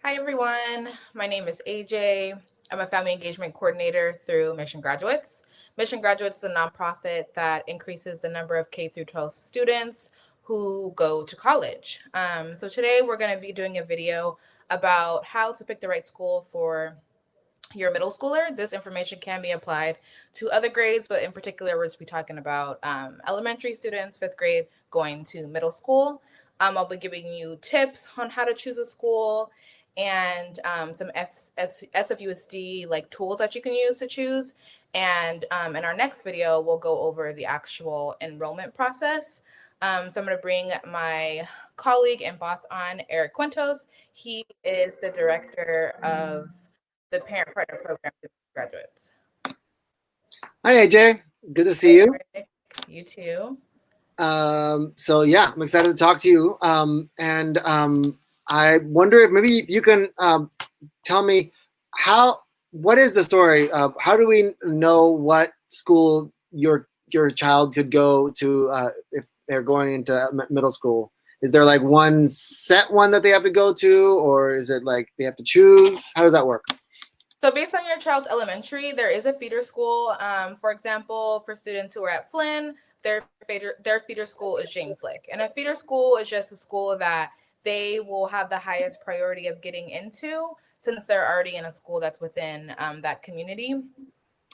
Hi, everyone. My name is AJ. I'm a family engagement coordinator through Mission Graduates. Mission Graduates is a nonprofit that increases the number of K through 12 students who go to college. So today we're going to be doing a video about how to pick the right school for your middle schooler. This information can be applied to other grades, but in particular, we're just be talking about elementary students, fifth grade, going to middle school. I'll be giving you tips on how to choose a school and some SFUSD like tools that you can use to choose. And in our next video, we'll go over the actual enrollment process. So I'm going to bring my colleague and boss on, Eric Quintos. He is the director of the Parent Partner Program to graduates. Hi, AJ. Good to see you. Rick, you too. I'm excited to talk to you. I wonder if maybe you can tell me what is the story? How do we know what school your child could go to if they're going into middle school? Is there like one set one that they have to go to, or is it like they have to choose? How does that work? So based on your child's elementary, there is a feeder school. For example, for students who are at Flynn, their feeder school is James Lick. And a feeder school is just a school that they will have the highest priority of getting into since they're already in a school that's within that community.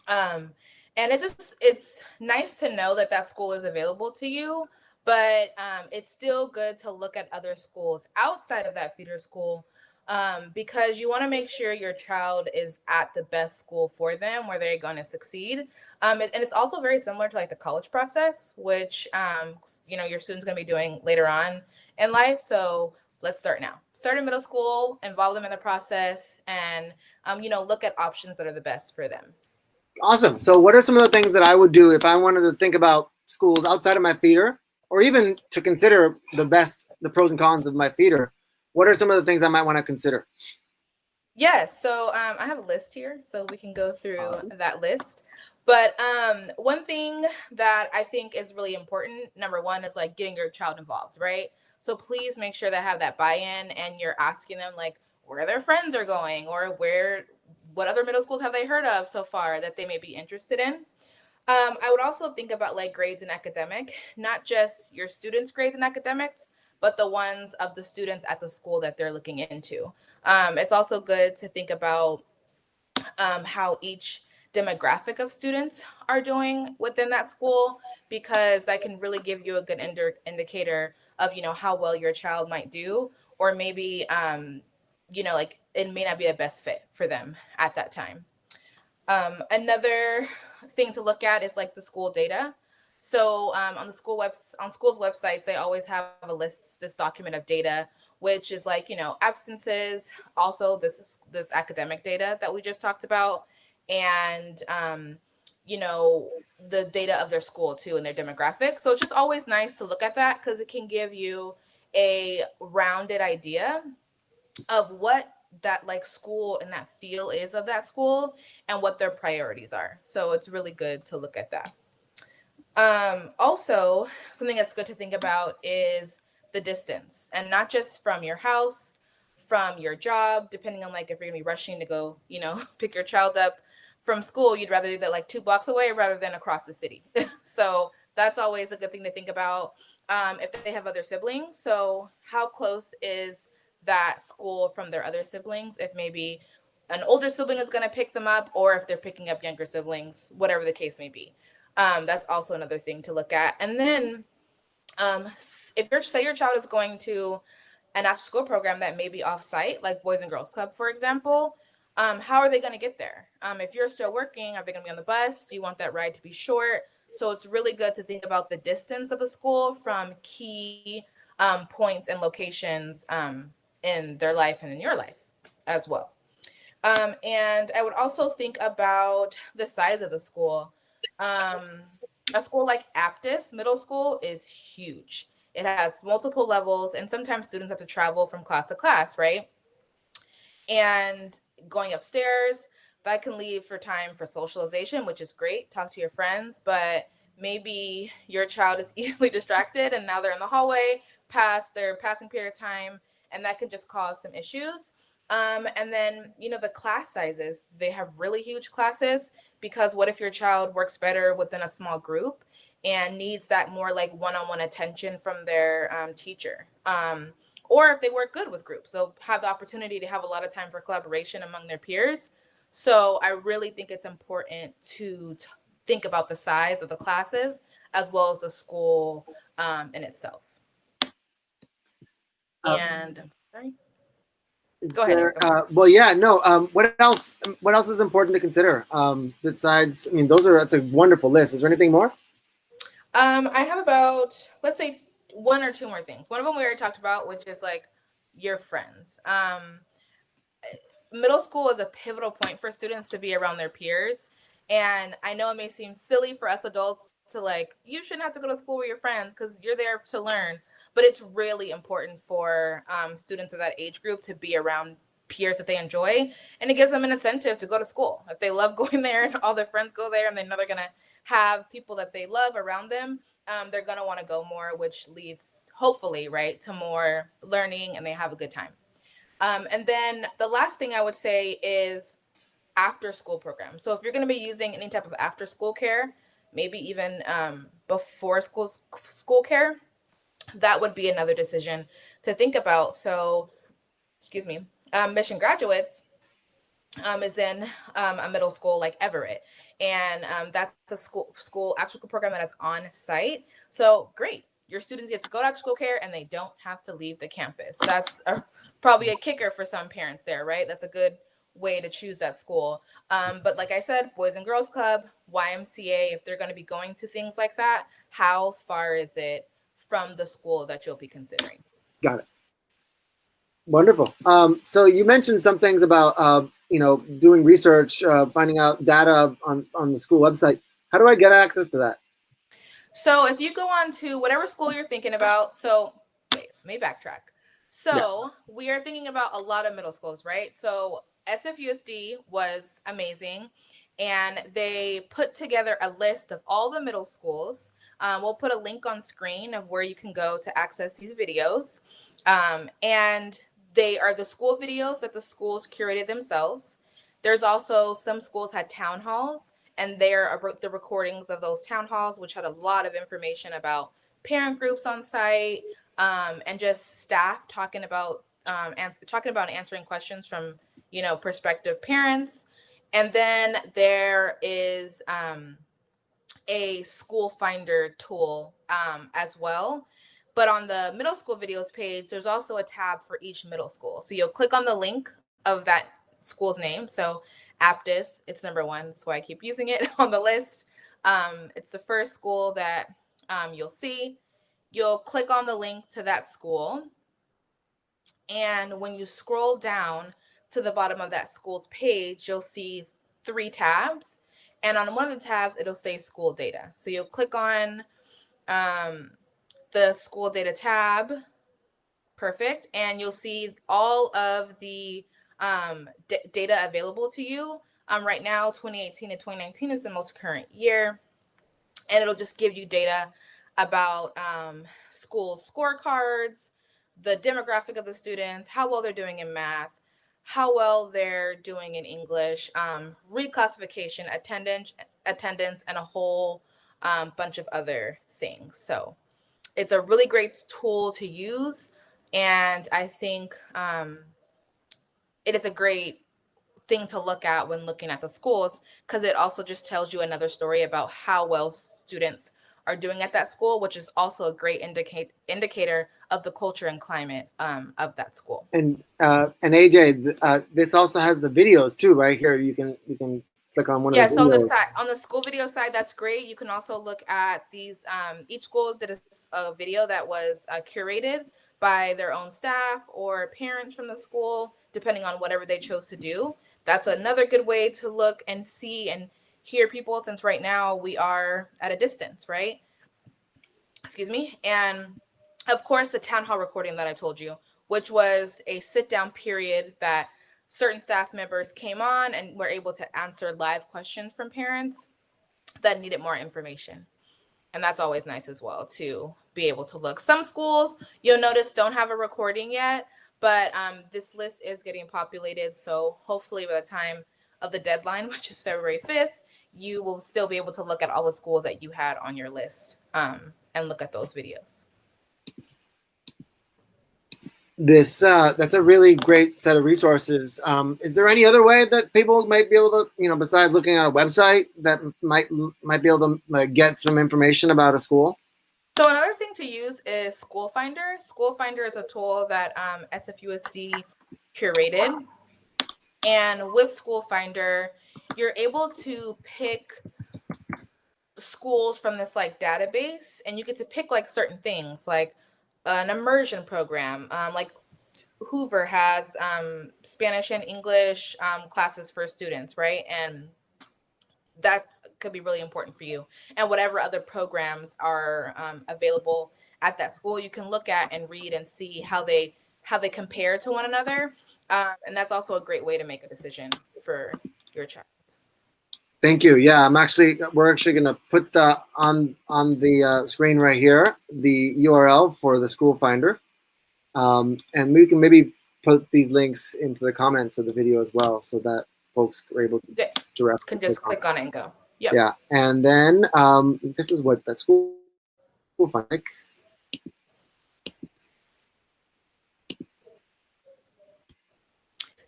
And it's nice to know that that school is available to you, but it's still good to look at other schools outside of that feeder school, because you want to make sure your child is at the best school for them where they're going to succeed. And it's also very similar to like the college process, which your student's going to be doing later on in life. So let's start now. Start in middle school, involve them in the process, and look at options that are the best for them. Awesome. So what are some of the things that I would do if I wanted to think about schools outside of my feeder, or even to consider the pros and cons of my feeder? What are some of the things I might want to consider? Yes, so I have a list here, so we can go through that list. But one thing that I think is really important, number one, is like getting your child involved, right? So please make sure they have that buy-in, and you're asking them like where their friends are going, or what other middle schools have they heard of so far that they may be interested in. I would also think about like grades in academic, not just your students' grades in academics, but the ones of the students at the school that they're looking into. It's also good to think about how each demographic of students are doing within that school, because that can really give you a good indicator of how well your child might do, or maybe like it may not be the best fit for them at that time. Another thing to look at is like the school data. So on on schools' websites, they always have this document of data, which is like absences, also this academic data that we just talked about, and the data of their school too and their demographic. So it's just always nice to look at that because it can give you a rounded idea of what that like school and that feel is of that school and what their priorities are. So it's really good to look at that. Also, something that's good to think about is the distance, and not just from your house, from your job, depending on like if you're gonna be rushing to go, pick your child up from school, you'd rather do that like 2 blocks away rather than across the city. So that's always a good thing to think about. If they have other siblings, so how close is that school from their other siblings? If maybe an older sibling is going to pick them up, or if they're picking up younger siblings, whatever the case may be. That's also another thing to look at. And then if your child is going to an after school program that may be off site, like Boys and Girls Club, for example, how are they going to get there? If you're still working, are they going to be on the bus? Do you want that ride to be short? So it's really good to think about the distance of the school from key points and locations in their life and in your life as well. And I would also think about the size of the school. Um, a school like Aptus Middle School is huge. It has multiple levels, and sometimes students have to travel from class to class, right? And going upstairs, that can leave for time for socialization, which is great. Talk to your friends, but maybe your child is easily distracted and now they're in the hallway past their passing period of time, and that can just cause some issues. And then, the class sizes, they have really huge classes because what if your child works better within a small group and needs that more like one-on-one attention from their teacher? Or if they work good with groups, they'll have the opportunity to have a lot of time for collaboration among their peers. So I really think it's important to think about the size of the classes as well as the school in itself. Um, And sorry, is go ahead, there, Eric. I'm sorry. well, yeah, no. What else? What else is important to consider? Besides, I mean, that's a wonderful list. Is there anything more? I have about, let's say, one or two more things. One of them we already talked about, which is like your friends. Middle school is a pivotal point for students to be around their peers. And I know it may seem silly for us adults to like, you shouldn't have to go to school with your friends because you're there to learn. But it's really important for students of that age group to be around peers that they enjoy. And it gives them an incentive to go to school. If they love going there and all their friends go there and they know they're going to have people that they love around them, they're going to want to go more, which leads hopefully, right, to more learning and they have a good time. And then the last thing I would say is after school programs. So if you're going to be using any type of after school care, maybe even before school care, that would be another decision to think about. So, excuse me, Mission Graduates is in a middle school like Everett, and that's a school after school program that is on site. So great, your students get to go to after school care and they don't have to leave the campus. That's probably a kicker for some parents there, right? That's a good way to choose that school. But like I said, Boys and Girls Club, YMCA, if they're going to be going to things like that, how far is it from the school that you'll be considering? Got it. Wonderful. So you mentioned some things about doing research, finding out data on the school website. How do I get access to that? So if you go on to whatever school you're thinking about, so wait, let me backtrack. Yeah. So we are thinking about a lot of middle schools, right? So SFUSD was amazing, and they put together a list of all the middle schools. We'll put a link on screen of where you can go to access these videos. And they are the school videos that the schools curated themselves. There's also some schools had town halls, and there are the recordings of those town halls, which had a lot of information about parent groups on site, and just staff talking about answering questions from prospective parents. And then there is a school finder tool as well. But on the middle school videos page, there's also a tab for each middle school. So you'll click on the link of that school's name. So Aptus, it's number one. That's why I keep using it on the list. It's the first school that you'll see. You'll click on the link to that school. And when you scroll down to the bottom of that school's page, you'll see 3 tabs. And on one of the tabs, it'll say school data. So you'll click on the school data tab. Perfect. And you'll see all of the data available to you. Right now, 2018 and 2019 is the most current year. And it'll just give you data about school scorecards, the demographic of the students, how well they're doing in math, how well they're doing in English, reclassification, attendance, and a whole bunch of other things. So it's a really great tool to use. And I think it is a great thing to look at when looking at the schools, because it also just tells you another story about how well students are doing at that school, which is also a great indicator of the culture and climate of that school. And AJ, this also has the videos too, right here. You can click on one of the videos. So on the side, on the school video side, that's great. You can also look at these. Each school did a video that was curated by their own staff or parents from the school, depending on whatever they chose to do. That's another good way to look and see and hear people, since right now we are at a distance, right? Excuse me. And of course, the town hall recording that I told you, which was a sit down period that certain staff members came on and were able to answer live questions from parents that needed more information. And that's always nice as well to be able to look. Some schools, you'll notice, don't have a recording yet, But this list is getting populated. So hopefully by the time of the deadline, which is February 5th, you will still be able to look at all the schools that you had on your list and look at those videos. That's a really great set of resources. Is there any other way that people might be able to, besides looking at a website, that might be able to get some information about a school? So another thing to use is School Finder. School Finder is a tool that SFUSD curated. And with School Finder, you're able to pick schools from this like database, and you get to pick like certain things like an immersion program. Like Hoover has Spanish and English classes for students, right? And that's could be really important for you. And whatever other programs are available at that school, you can look at and read and see how they compare to one another. And that's also a great way to make a decision for your child. Thank you. Yeah, we're actually going to put on the screen right here, the URL for the School Finder. And we can maybe put these links into the comments of the video as well, so that folks are able to directly can just click on it and go. Yep. Yeah. And then this is what the School Finder.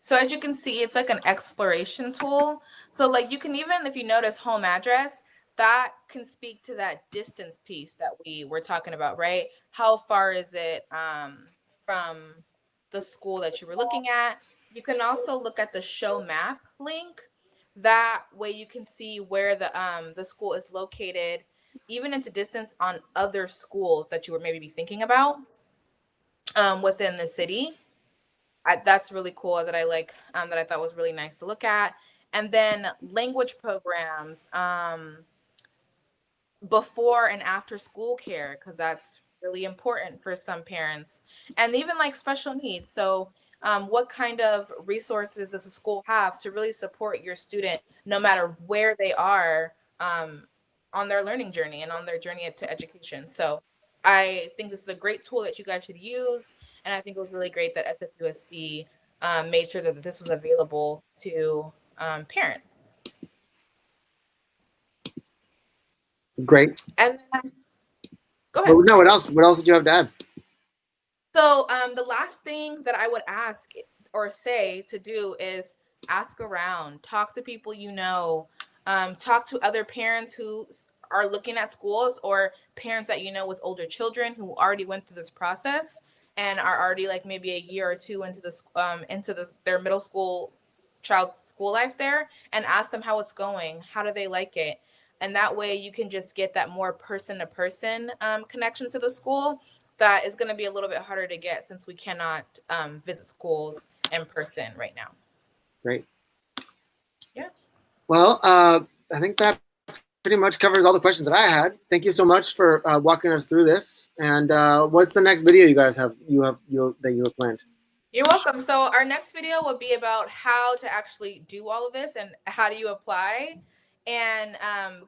So as you can see, it's like an exploration tool. So like you can even, if you notice home address, that can speak to that distance piece that we were talking about, right? How far is it from the school that you were looking at? You can also look at the show map link. That way you can see where the school is located, even into distance on other schools that you were maybe thinking about within the city. That's really cool that I like, that I thought was really nice to look at. And then language programs, before and after school care, because that's really important for some parents, and even like special needs. So what kind of resources does the school have to really support your student, no matter where they are on their learning journey and on their journey to education? So I think this is a great tool that you guys should use. And I think it was really great that SFUSD made sure that this was available to parents. Great. And then, go ahead. No, what else did you have to add? So the last thing that I would ask or say to do is ask around, talk to people you know, talk to other parents who are looking at schools, or parents that you know with older children who already went through this process and are already like maybe a year or two into their middle school child's school life there, and ask them how it's going. How do they like it? And that way you can just get that more person-to-person connection to the school that is going to be a little bit harder to get since we cannot visit schools in person right now. Great. Yeah. Well, I think that pretty much covers all the questions that I had. Thank you so much for walking us through this. And what's the next video you guys have planned? You're welcome. So our next video will be about how to actually do all of this and how do you apply and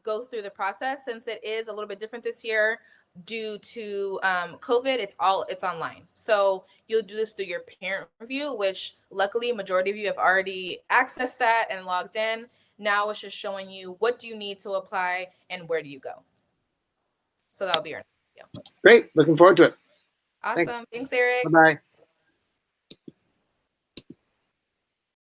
go through the process, since it is a little bit different this year due to COVID. It's online. So you'll do this through your parent review, which luckily majority of you have already accessed that and logged in. Now it's just showing you what do you need to apply and where do you go. So that'll be our next video. Great. Looking forward to it. Awesome. Thanks Eric. Bye-bye.